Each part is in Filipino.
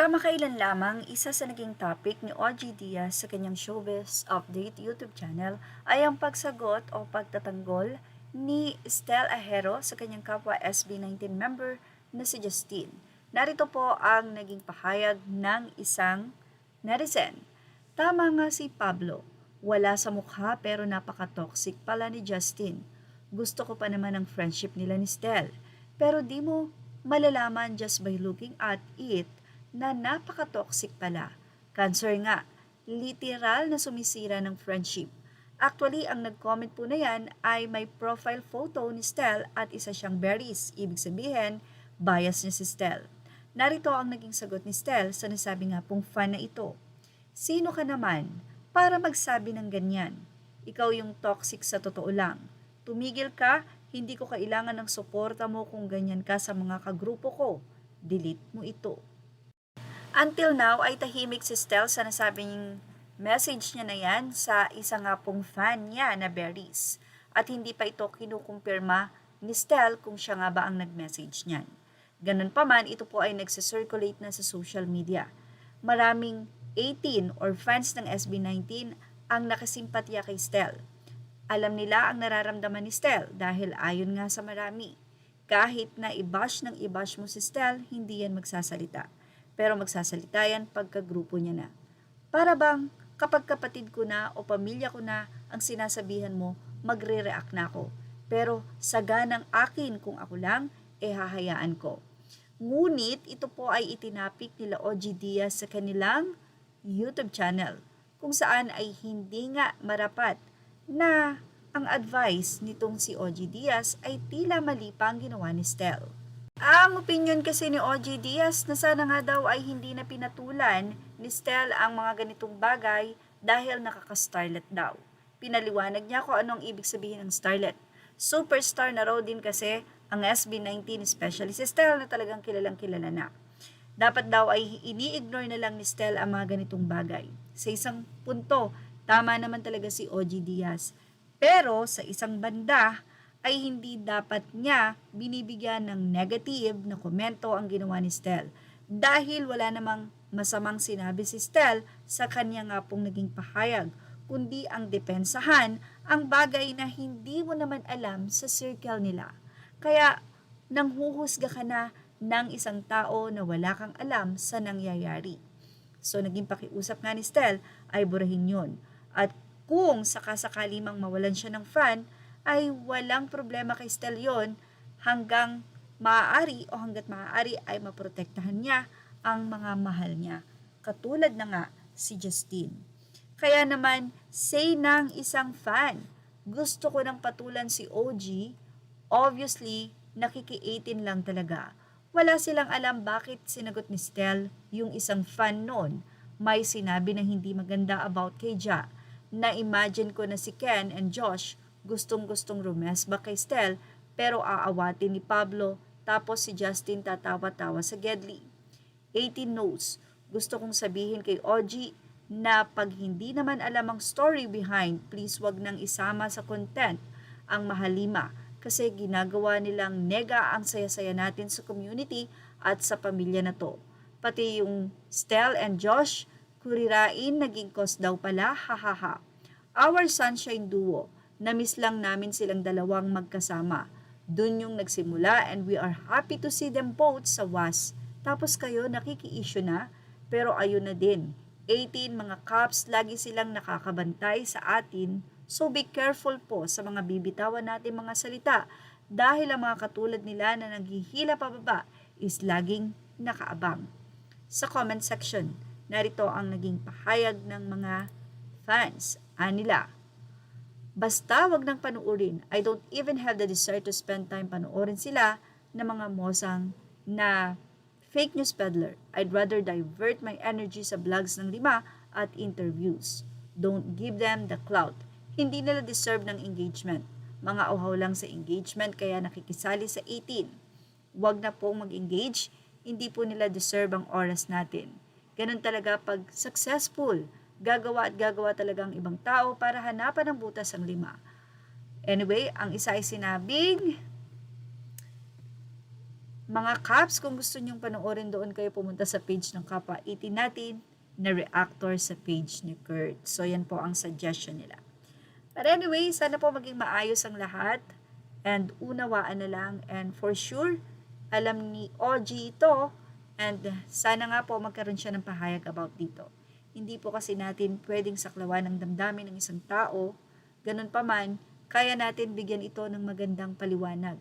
Kamakailan lamang, isa sa naging topic ni OG Diaz sa kanyang Showbiz Update YouTube channel ay ang pagsagot o pagtatanggol ni Estel Ahero sa kanyang kapwa SB19 member na si Justine. Narito po ang naging pahayag ng isang netizen. Tama nga si Pablo, wala sa mukha pero napaka-toxic pala ni Justine. Gusto ko pa naman ang friendship nila ni Estel, pero di mo malalaman just by looking at it na napaka-toxic pala. Cancer nga, literal na sumisira ng friendship. Actually, ang nag-comment po na yan ay may profile photo ni Stel at isa siyang berries. Ibig sabihin, bias niya si Stel. Narito ang naging sagot ni Stel sa nasabi nga pong fan na ito. Sino ka naman para magsabi ng ganyan? Ikaw yung toxic sa totoo lang. Tumigil ka, hindi ko kailangan ng suporta mo kung ganyan ka sa mga kagrupo ko. Delete mo ito. Until now ay tahimik si Stel sa nasabing message niya na yan sa isa nga pong fan niya na Berries. At hindi pa ito kinukumpirma ni Stel kung siya nga ba ang nag-message niyan. Ganun pa man, ito po ay nagsisirculate na sa social media. Maraming 18 or fans ng SB19 ang nakasimpatya kay Stel. Alam nila ang nararamdaman ni Stel dahil ayon nga sa marami. Kahit na i-bash ng i-bash mo si Stel, hindi yan magsasalita. Pero magsasalita yan pagka-grupo niya na. Para bang kapag kapatid ko na o pamilya ko na ang sinasabihan mo, magre-react na ako. Pero saganang akin kung ako lang, hahayaan ko. Ngunit ito po ay itinapik nila OG Diaz sa kanilang YouTube channel, kung saan ay hindi nga marapat na ang advice nitong si OG Diaz ay tila mali pa ang ginawa ni Stel. Ang opinyon kasi ni OG Diaz na sana nga daw ay hindi na pinatulan ni Stel ang mga ganitong bagay dahil nakaka-starlet daw. Pinaliwanag niya kung anong ibig sabihin ng starlet. Superstar na raw din kasi ang SB19, especially si Stel na talagang kilalang kilala na. Dapat daw ay ini-ignore na lang ni Stel ang mga ganitong bagay. Sa isang punto, tama naman talaga si OG Diaz. Pero sa isang banda, ay hindi dapat niya binibigyan ng negative na komento ang ginawa ni Stel. Dahil wala namang masamang sinabi si Stel sa kanya nga pong naging pahayag, kundi ang depensahan ang bagay na hindi mo naman alam sa circle nila. Kaya nanghuhusga ka na ng isang tao na wala kang alam sa nangyayari. So naging pakiusap nga ni Stel ay burahin yon. At kung sakasakali mang mawalan siya ng fan, ay walang problema kay Stel yun hanggat maaari ay maprotektahan niya ang mga mahal niya. Katulad na nga si Justine. Kaya naman, say ng isang fan, gusto ko nang patulan si OG, obviously, nakiki-18 lang talaga. Wala silang alam bakit sinagot ni Stel yung isang fan noon. May sinabi na hindi maganda about kay Ja. Na-imagine ko na si Ken and Josh gustong-gustong rumesba kay Stel pero aawatin ni Pablo tapos si Justin tatawa-tawa sa Gedli. 18 knows. Gusto kong sabihin kay OG na pag hindi naman alam ang story behind, please wag nang isama sa content ang mahalima kasi ginagawa nilang nega ang saya-saya natin sa community at sa pamilya na to. Pati yung Stel and Josh, kurirain naging cause daw pala, hahaha. Our sunshine duo. Namiss lang namin silang dalawang magkasama. Dun yung nagsimula and we are happy to see them both sa WAS. Tapos kayo nakiki-issue na, pero ayun na din. 18 mga cops, lagi silang nakakabantay sa atin, so be careful po sa mga bibitawan natin mga salita dahil ang mga katulad nila na naghihila pababa is laging nakaabang. Sa comment section, narito ang naging pahayag ng mga fans. Anila, basta wag nang panuorin. I don't even have the desire to spend time panuorin sila na mga mosang na fake news peddler. I'd rather divert my energy sa vlogs ng Lima at interviews. Don't give them the clout. Hindi nila deserve ng engagement. Mga uhaw lang sa engagement kaya nakikisali sa 18. Wag na pong mag-engage, hindi po nila deserve ang oras natin. Ganun talaga pag successful. Gagawa talaga ang ibang tao para hanapan ng butas ang Lima. Anyway, ang isa ay sinabing, Mga Kaps, kung gusto nyong panoorin doon kayo pumunta sa page ng Kapwa 18 natin na reactor sa page ni Kurt. So yan po ang suggestion nila. But anyway, sana po maging maayos ang lahat and unawaan na lang, and for sure, alam ni OG ito, and sana nga po magkaroon siya ng pahayag about dito. Hindi po kasi natin pwedeng saklawan ang damdamin ng isang tao, ganun pa man, kaya natin bigyan ito ng magandang paliwanag,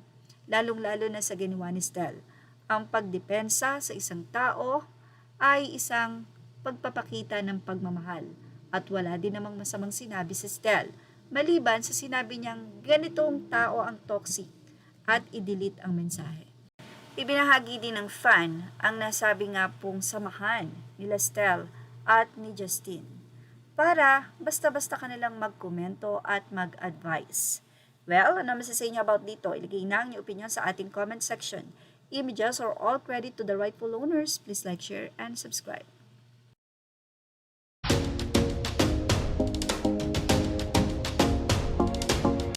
lalong-lalo na sa ginawa ni Stel. Ang pagdepensa sa isang tao ay isang pagpapakita ng pagmamahal, at wala din namang masamang sinabi si Stel, maliban sa sinabi niyang ganitong tao ang toxic at i-delete ang mensahe. Ibinahagi din ng fan ang nasabi nga pong samahan nila Stel at ni Justin para basta-basta kanilang magkomento at mag-advise. Well, ano masasay niyo about dito? Ilagay na ang inyong opinion sa ating comment section. Images or all credit to the rightful owners. Please like, share, and subscribe.